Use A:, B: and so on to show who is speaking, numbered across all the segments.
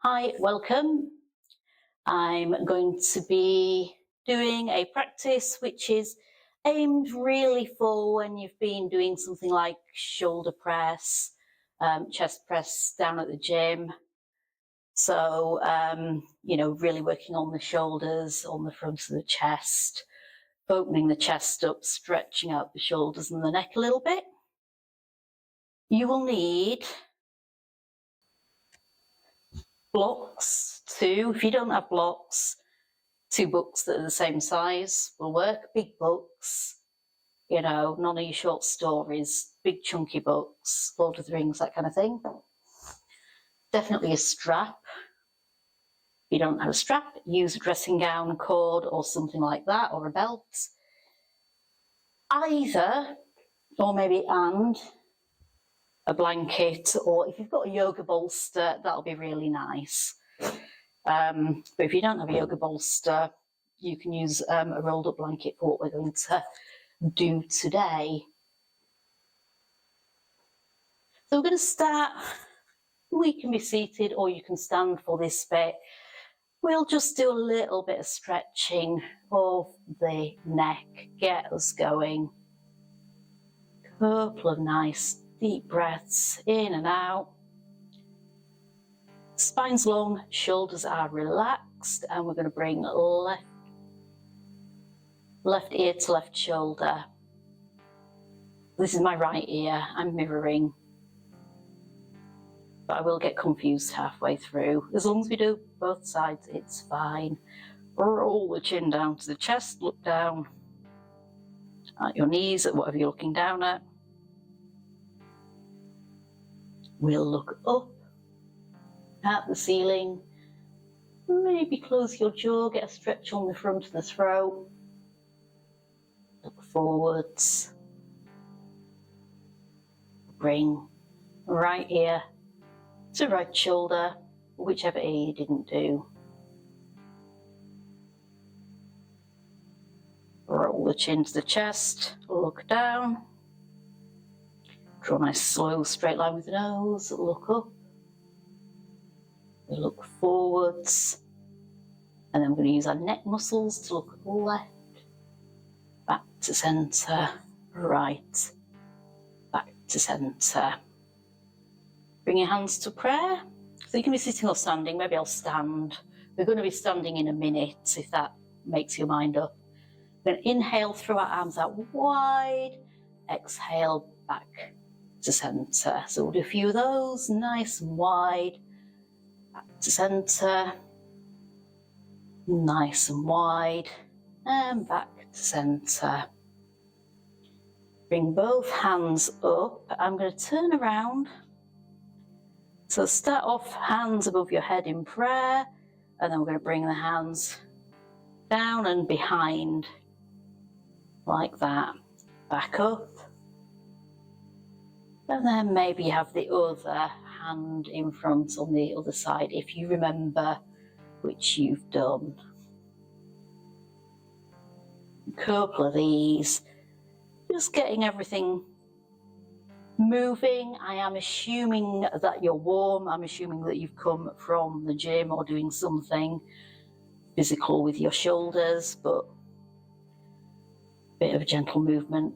A: Hi, welcome. I'm going to be doing a practice which is aimed really for when you've been doing something like shoulder press, chest press down at the gym. So, really working on the shoulders, on the front of the chest, opening the chest up, stretching out the shoulders and the neck a little bit. You will need blocks too. If you don't have blocks, 2 books that are the same size will work. Big books, none of your short stories, big chunky books, Lord of the Rings, that kind of thing. Definitely a strap. If you don't have a strap, use a dressing gown cord or something like that, or a belt. Either, or maybe and, a blanket, or if you've got a yoga bolster, that'll be really nice. But if you don't have a yoga bolster, you can use a rolled up blanket for what we're going to do today. So we're going to start, we can be seated or you can stand for this bit. We'll just do a little bit of stretching of the neck, get us going. Couple of nice deep breaths in and out. Spine's long, shoulders are relaxed, and we're going to bring left ear to left shoulder. This is my right ear, I'm mirroring, but I will get confused halfway through. As long as we do both sides, it's fine. Roll the chin down to the chest, look down at your knees, at whatever you're looking down at. We'll look up at the ceiling. Maybe close your jaw, get a stretch on the front of the throat. Look forwards. Bring right ear to right shoulder, whichever ear you didn't do. Roll the chin to the chest, look down. Draw a nice slow straight line with the nose, look up. We look forwards. And then we're going to use our neck muscles to look left, back to centre, right, back to centre. Bring your hands to prayer. So you can be sitting or standing. Maybe I'll stand. We're going to be standing in a minute if that makes your mind up. We're going to inhale, throw our arms out wide. Exhale, back to centre. So we'll do a few of those, nice and wide. Back to centre. Nice and wide. And back to centre. Bring both hands up. I'm going to turn around. So start off hands above your head in prayer, and then we're going to bring the hands down and behind, like that. Back up. And then maybe you have the other hand in front on the other side, if you remember which you've done. A couple of these, just getting everything moving. I am assuming that you're warm. I'm assuming that you've come from the gym or doing something physical with your shoulders, but a bit of a gentle movement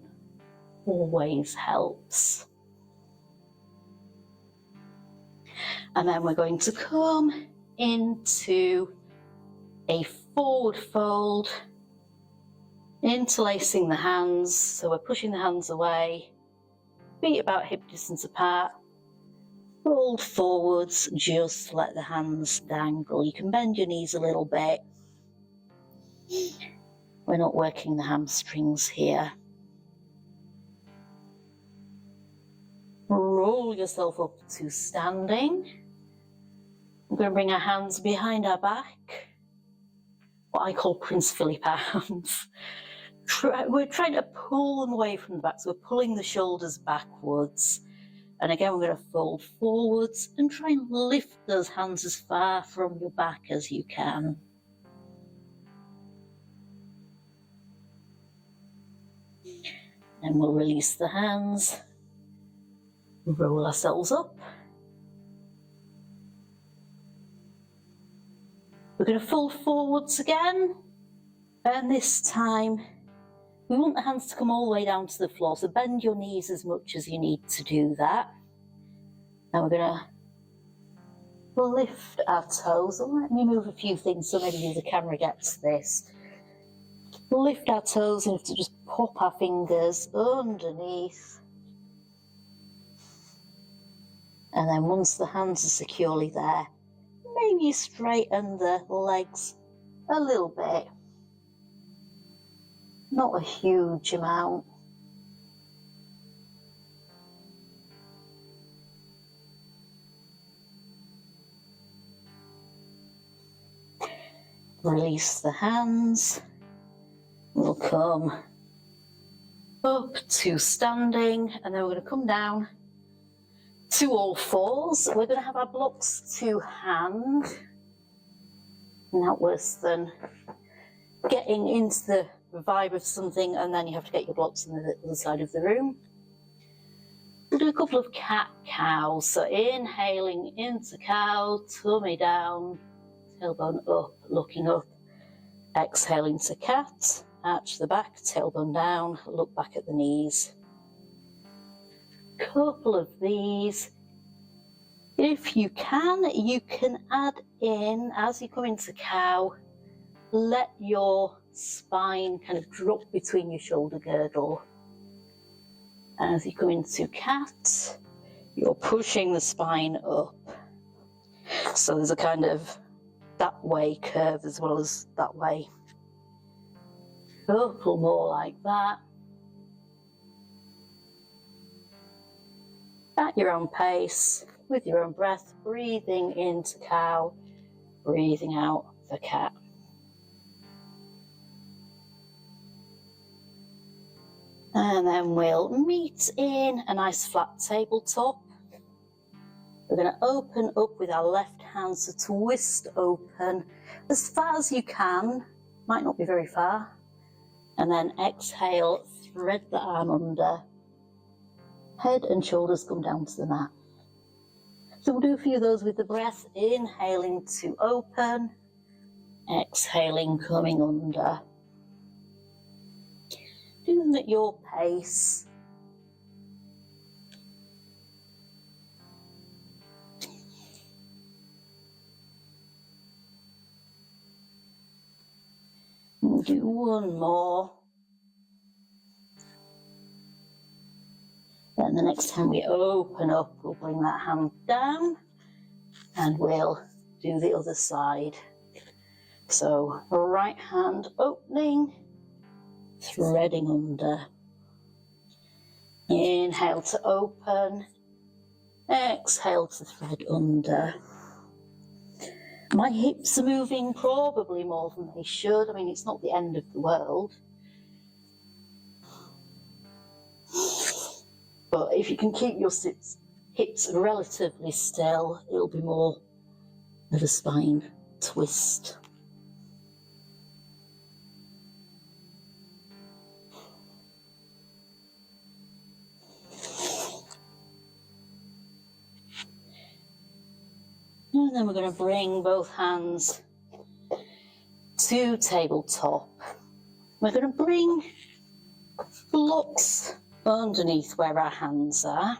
A: always helps. And then we're going to come into a forward fold, interlacing the hands. So we're pushing the hands away. Feet about hip distance apart, fold forwards, just let the hands dangle. You can bend your knees a little bit. We're not working the hamstrings here. Roll yourself up to standing. We're going to bring our hands behind our back, what I call Prince Philip arms. We're trying to pull them away from the back, so we're pulling the shoulders backwards. And again, we're going to fold forwards and try and lift those hands as far from your back as you can. And we'll release the hands, roll ourselves up. We're going to fold forwards again, and this time we want the hands to come all the way down to the floor, so bend your knees as much as you need to do that. Now we're going to lift our toes, and let me move a few things so maybe the camera gets this. Lift our toes and to just pop our fingers underneath. And then once the hands are securely there, maybe you straighten the legs a little bit. Not a huge amount. Release the hands. We'll come up to standing, and then we're going to come down to all fours. We're going to have our blocks to hand. Not worse than getting into the vibe of something and then you have to get your blocks on the other side of the room. We'll do a couple of cat-cows. So inhaling into cow, tummy down, tailbone up, looking up. Exhaling to cat, arch the back, tailbone down, look back at the knees. Couple of these. If you can add in, as you come into cow, let your spine kind of drop between your shoulder girdle. As you come into cat, you're pushing the spine up. So there's a kind of that way curve as well as that way. Couple more like that. At your own pace, with your own breath, breathing into cow, breathing out for cat. And then we'll meet in a nice flat tabletop. We're going to open up with our left hand, so twist open as far as you can, might not be very far. And then exhale, thread the arm under. Head and shoulders come down to the mat. So we'll do a few of those with the breath, inhaling to open, exhaling, coming under. Do them at your pace. We'll do one more. Then the next time we open up, we'll bring that hand down and we'll do the other side. So right hand opening, threading under. Inhale to open, exhale to thread under. My hips are moving probably more than they should. I mean, it's not the end of the world. But if you can keep your hips relatively still, it'll be more of a spine twist. And then we're going to bring both hands to tabletop. We're going to bring blocks underneath where our hands are.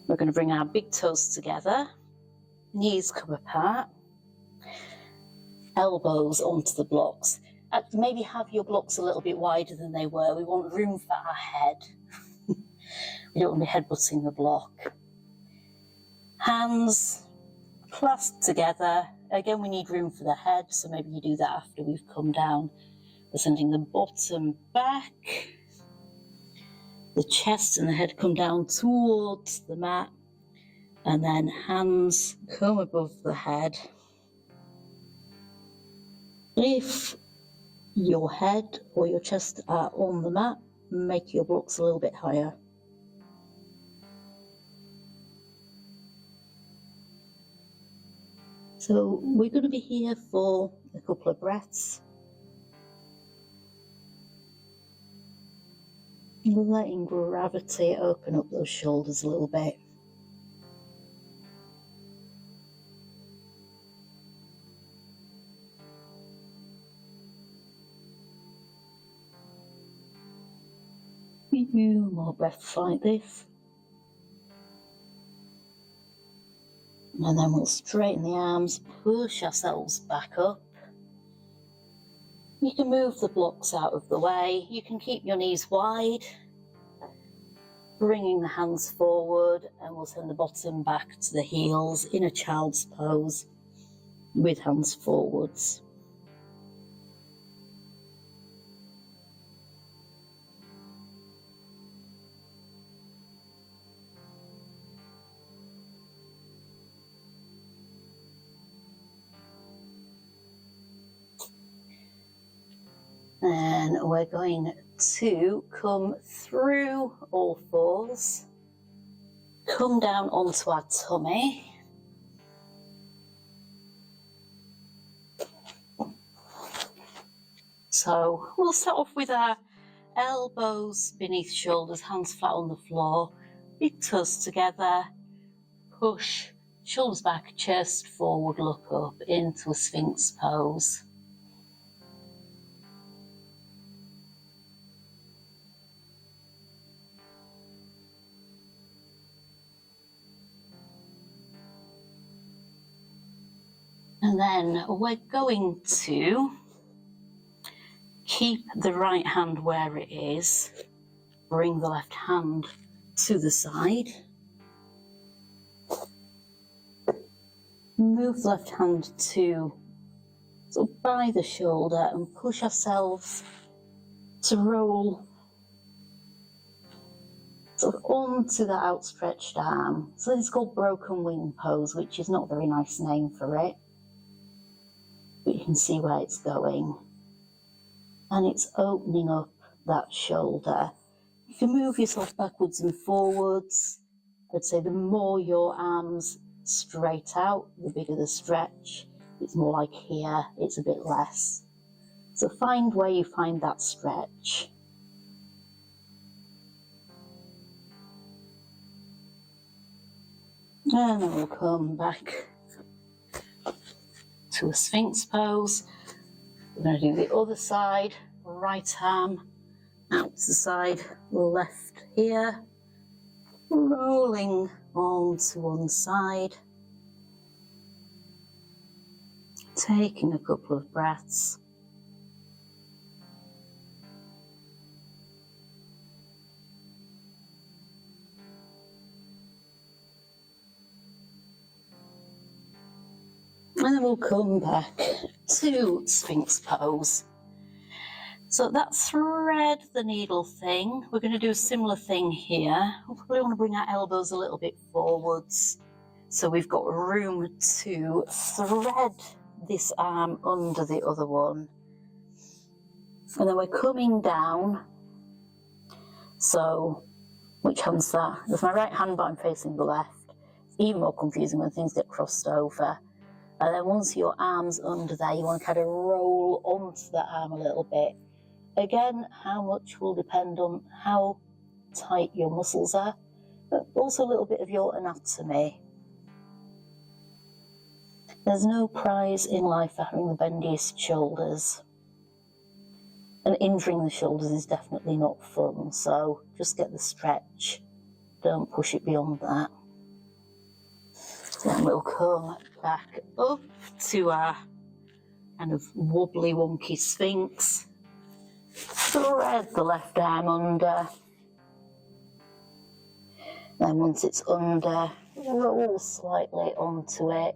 A: We're going to bring our big toes together, knees come apart, elbows onto the blocks. Maybe have your blocks a little bit wider than they were. We want room for our head. We don't want to be headbutting the block. Hands clasped together. Again, we need room for the head, so maybe you do that after we've come down. We're sending the bottom back. The chest and the head come down towards the mat, and then hands come above the head. If your head or your chest are on the mat, make your blocks a little bit higher. So we're going to be here for a couple of breaths. Letting gravity open up those shoulders a little bit. few more breaths like this. And then we'll straighten the arms, push ourselves back up. You can move the blocks out of the way. You can keep your knees wide, bringing the hands forward, and we'll send the bottom back to the heels in a child's pose with hands forwards. And we're going to come through all fours, come down onto our tummy. So we'll start off with our elbows beneath shoulders, hands flat on the floor, big toes together, push, shoulders back, chest forward, look up into a Sphinx pose. And then we're going to keep the right hand where it is, bring the left hand to the side, move the left hand to sort of by the shoulder and push ourselves to roll sort of onto the outstretched arm. So this is called broken wing pose, which is not a very nice name for it, but you can see where it's going. And it's opening up that shoulder. You can move yourself backwards and forwards. I'd say the more your arms straight out, the bigger the stretch. It's more like here, it's a bit less. So find where you find that stretch. And then we'll come back to a Sphinx pose. We're going to do the other side, right arm out to the side, left here, rolling on to one side, taking a couple of breaths. And then we'll come back to Sphinx pose. So that thread the needle thing, we're going to do a similar thing here. We probably want to bring our elbows a little bit forwards, so we've got room to thread this arm under the other one. And then we're coming down. So which hand's that? There's my right hand, but I'm facing the left. It's even more confusing when things get crossed over. And then once your arm's under there, you want to kind of roll onto the arm a little bit. Again, how much will depend on how tight your muscles are, but also a little bit of your anatomy. There's no prize in life for having the bendiest shoulders. And injuring the shoulders is definitely not fun, so just get the stretch. Don't push it beyond that. Then we'll come back up to our kind of wobbly, wonky Sphinx. Thread the left arm under. Then once it's under, roll slightly onto it.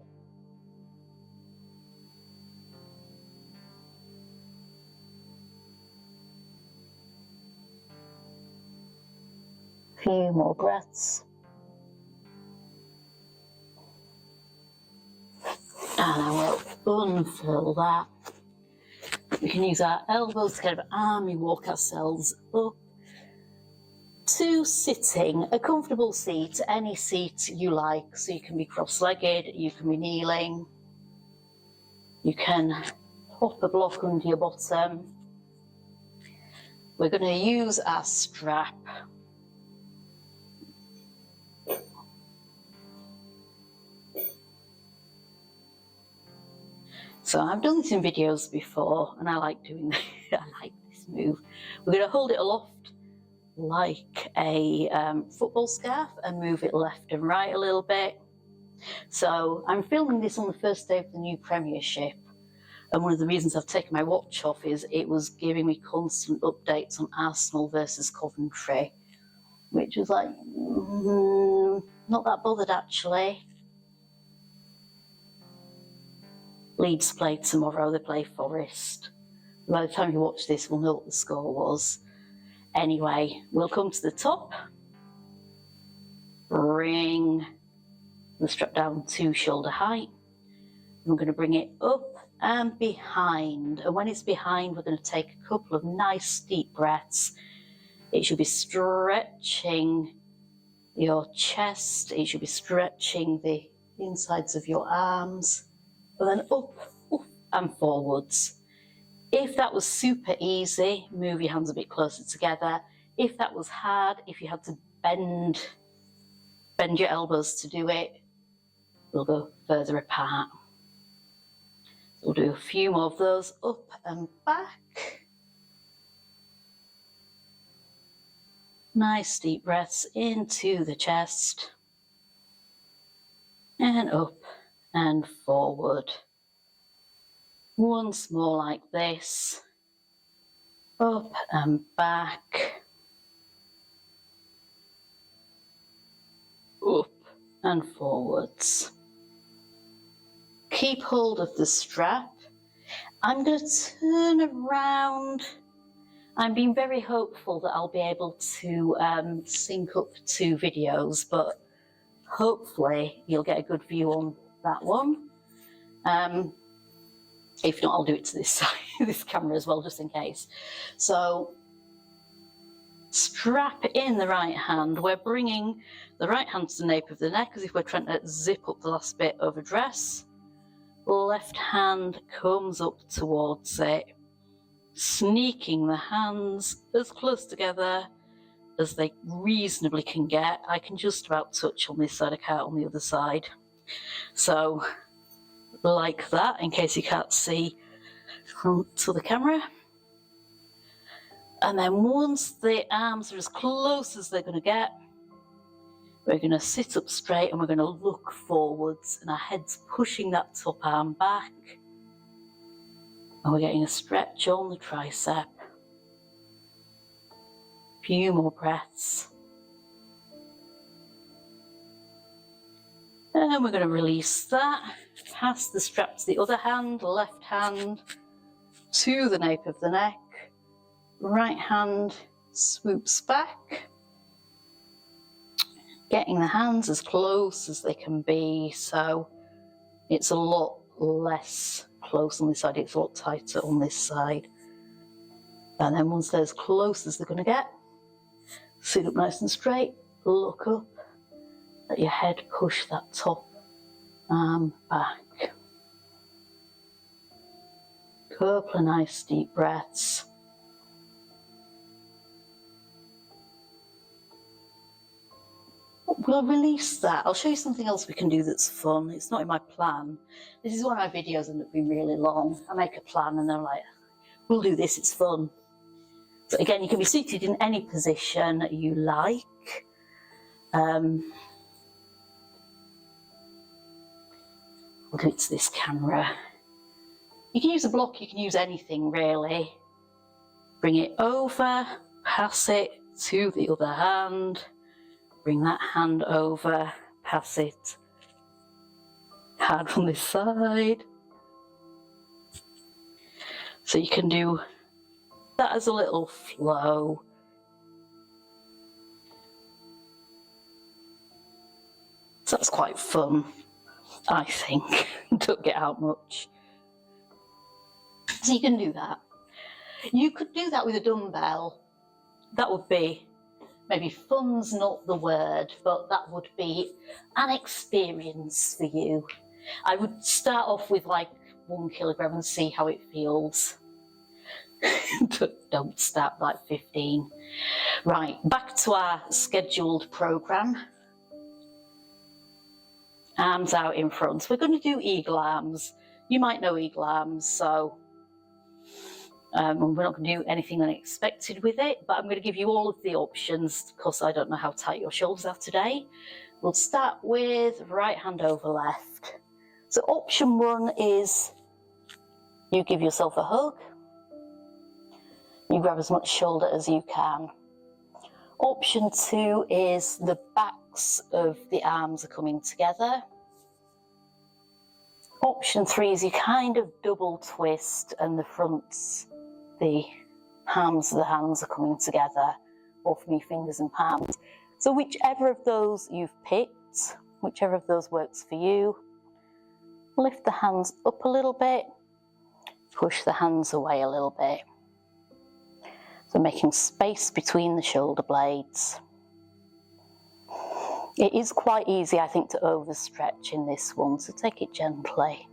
A: Few more breaths. And I will unfill that. We can use our elbows to kind of army walk ourselves up to sitting, a comfortable seat, any seat you like. So you can be cross-legged, you can be kneeling, you can pop a block under your bottom. We're going to use our strap. So I've done this in videos before, and I like doing I like this move. We're going to hold it aloft like a football scarf and move it left and right a little bit. So I'm filming this on the first day of the new Premiership, and one of the reasons I've taken my watch off is it was giving me constant updates on Arsenal versus Coventry, which was like, not that bothered actually. Leeds play tomorrow, they play Forest. By the time you watch this, we'll know what the score was. Anyway, we'll come to the top. Bring the strap down to shoulder height. We're going to bring it up and behind. And when it's behind, we're going to take a couple of nice deep breaths. It should be stretching your chest. It should be stretching the insides of your arms. And then up and forwards. If that was super easy, move your hands a bit closer together. If that was hard, if you had to bend your elbows to do it, we'll go further apart. So we'll do a few more of those, up and back. Nice deep breaths into the chest. And up and forward. Once more like this. Up and back. Up and forwards. Keep hold of the strap. I'm going to turn around. I'm being very hopeful that I'll be able to sync up 2 videos, but hopefully you'll get a good view on that one. If not, I'll do it to this side, this camera as well, just in case. So, strap in the right hand. We're bringing the right hand to the nape of the neck as if we're trying to zip up the last bit of a dress. Left hand comes up towards it, sneaking the hands as close together as they reasonably can get. I can just about touch on this side, I can't on the other side. So, like that, in case you can't see to the camera. And then once the arms are as close as they're going to get, we're going to sit up straight and we're going to look forwards, and our head's pushing that top arm back. And we're getting a stretch on the tricep. A few more breaths. And we're going to release that. Pass the strap to the other hand, left hand to the nape of the neck. Right hand swoops back. Getting the hands as close as they can be, so it's a lot less close on this side, it's a lot tighter on this side. And then once they're as close as they're going to get, sit up nice and straight, look up, let your head push that top arm back. Couple of nice deep breaths. We'll release that. I'll show you something else we can do that's fun. It's not in my plan. This is one of my videos end up being really long. I make a plan and I'm like, we'll do this, it's fun. But again, you can be seated in any position you like. We'll do it to this camera. You can use a block, you can use anything really. Bring it over, pass it to the other hand. Bring that hand over, pass it. Hard on this side. So you can do that as a little flow. So that's quite fun, I think. Don't get out much. So you can do that. You could do that with a dumbbell. That would be, maybe fun's not the word, but that would be an experience for you. I would start off with like 1 kilogram and see how it feels. Don't start like 15. Right, back to our scheduled program. Arms out in front. We're going to do eagle arms. You might know eagle arms, so And we're not going to do anything unexpected with it, but I'm going to give you all of the options because I don't know how tight your shoulders are today. We'll start with right hand over left. So option 1 is you give yourself a hug. You grab as much shoulder as you can. Option 2 is the backs of the arms are coming together. Option 3 is you kind of double twist and the fronts, the palms of the hands are coming together, or for me, fingers and palms. So whichever of those you've picked, whichever of those works for you, lift the hands up a little bit, push the hands away a little bit. So making space between the shoulder blades. It is quite easy, I think, to overstretch in this one, so take it gently.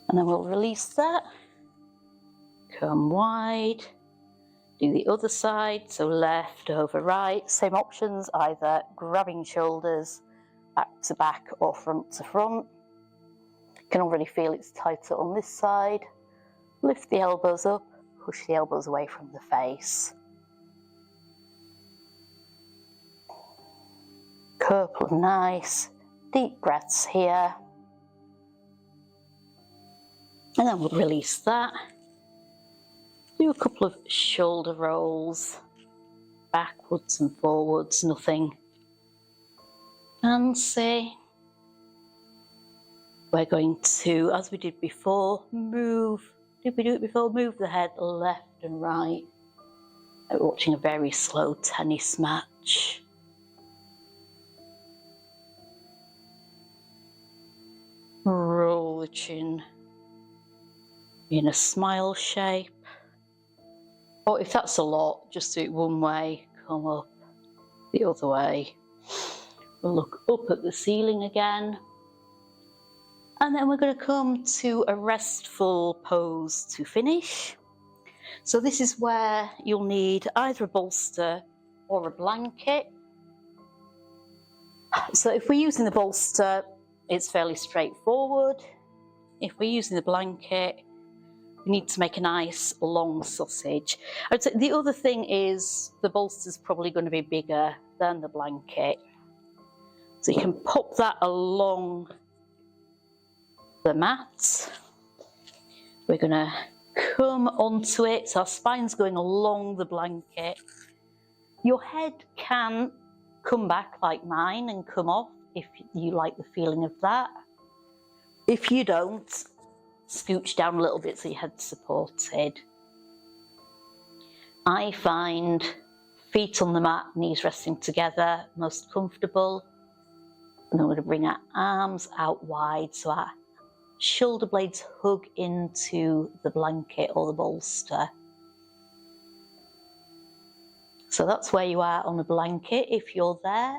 A: And then we'll release that. Come wide. Do the other side, so left over right. Same options, either grabbing shoulders back to back or front to front. You can already feel it's tighter on this side. Lift the elbows up, push the elbows away from the face. Couple of nice deep breaths here. And then we'll release that. Do a couple of shoulder rolls, backwards and forwards, nothing fancy. We're going to, as we did before, move. Did we do it before? Move the head left and right. We're watching a very slow tennis match. Roll the chin in a smile shape. Or if that's a lot, just do it one way, come up the other way. We'll look up at the ceiling again. And then we're going to come to a restful pose to finish. So this is where you'll need either a bolster or a blanket. So if we're using the bolster, it's fairly straightforward. If we're using the blanket, we need to make a nice long sausage. I would say the other thing is the bolster's probably going to be bigger than the blanket. So you can pop that along the mat. We're going to come onto it, so our spine's going along the blanket. Your head can come back like mine and come off if you like the feeling of that. If you don't, scooch down a little bit so your head's supported. I find feet on the mat, knees resting together, most comfortable. And then we're going to bring our arms out wide so our shoulder blades hug into the blanket or the bolster. So that's where you are on the blanket. If you're there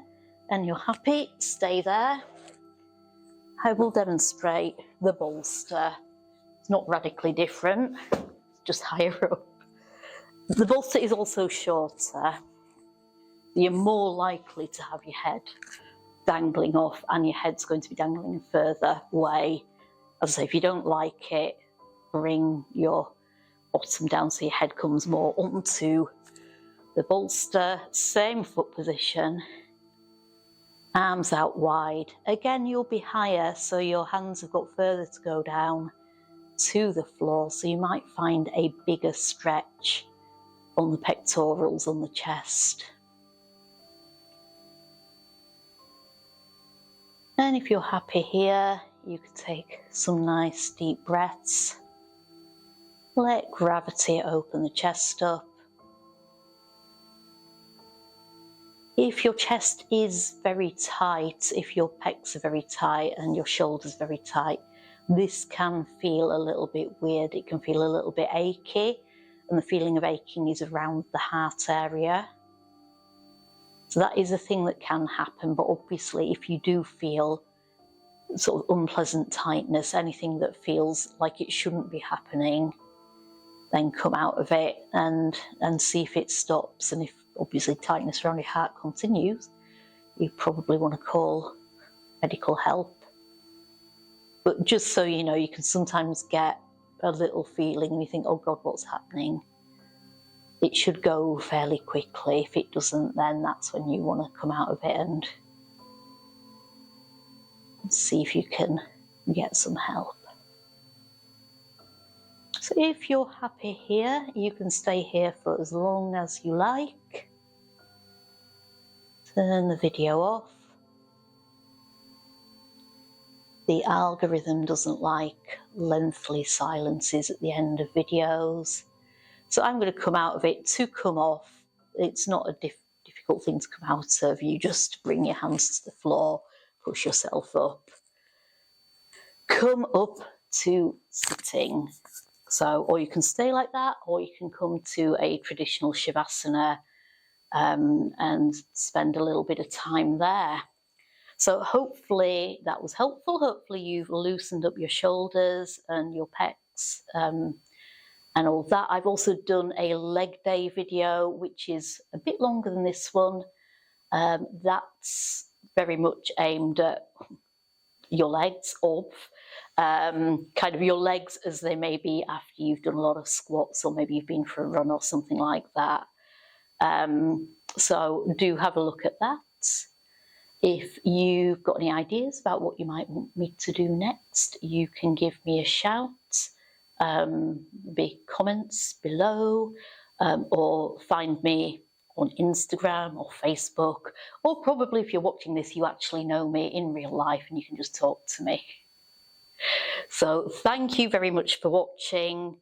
A: and you're happy, stay there. I will demonstrate the bolster. It's not radically different, it's just higher up. The bolster is also shorter. You're more likely to have your head dangling off and your head's going to be dangling further away. As I say, if you don't like it, bring your bottom down so your head comes more onto the bolster. Same foot position. Arms out wide. Again, you'll be higher, so your hands have got further to go down to the floor, so you might find a bigger stretch on the pectorals, on the chest. And if you're happy here, you can take some nice deep breaths. Let gravity open the chest up. If your chest is very tight, if your pecs are very tight and your shoulders very tight, this can feel a little bit weird. It can feel a little bit achy, and the feeling of aching is around the heart area. So that is a thing that can happen, but obviously if you do feel sort of unpleasant tightness, anything that feels like it shouldn't be happening, then come out of it and see if it stops. And if obviously tightness around your heart continues, you probably want to call medical help. But just so you know, you can sometimes get a little feeling and you think, oh God, what's happening? It should go fairly quickly. If it doesn't, then that's when you want to come out of it and see if you can get some help. So if you're happy here, you can stay here for as long as you like. Turn the video off. The algorithm doesn't like lengthy silences at the end of videos. So I'm going to come out of it. To come off, it's not a difficult thing to come out of. You just bring your hands to the floor, push yourself up. Come up to sitting. So, or you can stay like that, or you can come to a traditional Shavasana and spend a little bit of time there. So hopefully that was helpful. Hopefully you've loosened up your shoulders and your pecs and all that. I've also done a leg day video, which is a bit longer than this one. That's very much aimed at your legs up, kind of your legs as they may be after you've done a lot of squats, or maybe you've been for a run or something like that. So do have a look at that. If you've got any ideas about what you might want me to do next, you can give me a shout. Be comments below, or find me on Instagram or Facebook, or probably if you're watching this, you actually know me in real life and you can just talk to me. So thank you very much for watching.